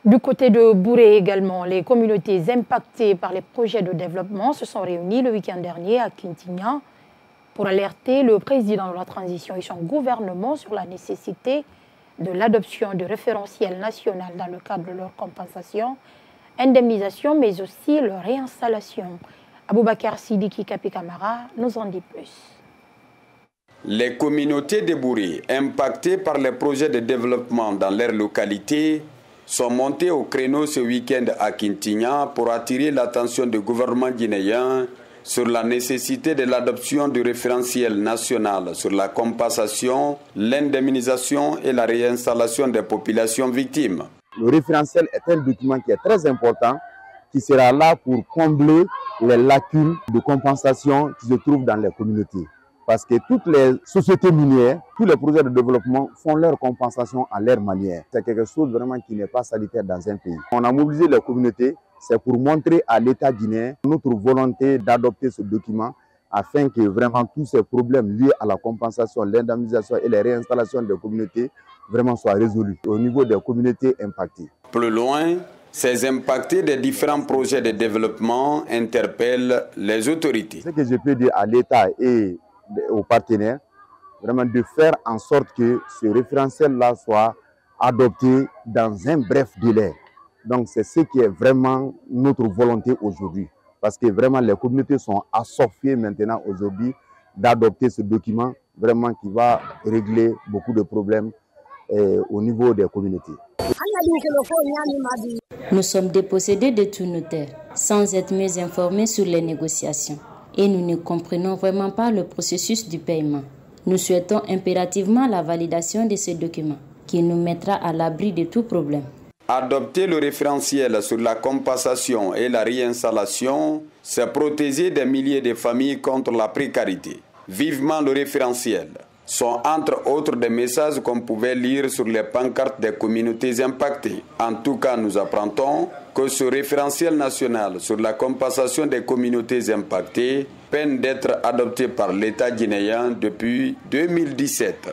Du côté de Bouré également, les communautés impactées par les projets de développement se sont réunies le week-end dernier à Quintignan pour alerter le président de la transition et son gouvernement sur la nécessité de l'adoption de référentiels nationaux dans le cadre de leur compensation, indemnisation, mais aussi leur réinstallation. Aboubakar Sidiki Kapi Kamara nous en dit plus. Les communautés de Bouré impactées par les projets de développement dans leur localité sont montées au créneau ce week-end à Quintignan pour attirer l'attention du gouvernement guinéen sur la nécessité de l'adoption du référentiel national sur la compensation, l'indemnisation et la réinstallation des populations victimes. Le référentiel est un document qui est très important, qui sera là pour combler les lacunes de compensation qui se trouvent dans les communautés. Parce que toutes les sociétés minières, tous les projets de développement font leur compensation à leur manière. C'est quelque chose vraiment qui n'est pas sanitaire dans un pays. On a mobilisé les communautés, c'est pour montrer à l'État guinéen notre volonté d'adopter ce document afin que vraiment tous ces problèmes liés à la compensation, l'indemnisation et les réinstallations des communautés vraiment soient résolus au niveau des communautés impactées. Plus loin, ces impactés des différents projets de développement interpellent les autorités. Ce que je peux dire à l'État et aux partenaires, vraiment de faire en sorte que ce référentiel-là soit adopté dans un bref délai. Donc c'est ce qui est vraiment notre volonté aujourd'hui. Parce que vraiment les communautés sont assoiffées maintenant aujourd'hui d'adopter ce document vraiment qui va régler beaucoup de problèmes au niveau des communautés. Nous sommes dépossédés de tous nos terres, sans être mieux informés sur les négociations. Et nous ne comprenons vraiment pas le processus du paiement. Nous souhaitons impérativement la validation de ce document, qui nous mettra à l'abri de tout problème. Adopter le référentiel sur la compensation et la réinstallation, c'est protéger des milliers de familles contre la précarité. Vivement le référentiel sont entre autres des messages qu'on pouvait lire sur les pancartes des communautés impactées. En tout cas, nous apprendons que ce référentiel national sur la compensation des communautés impactées peine d'être adopté par l'État guinéen depuis 2017.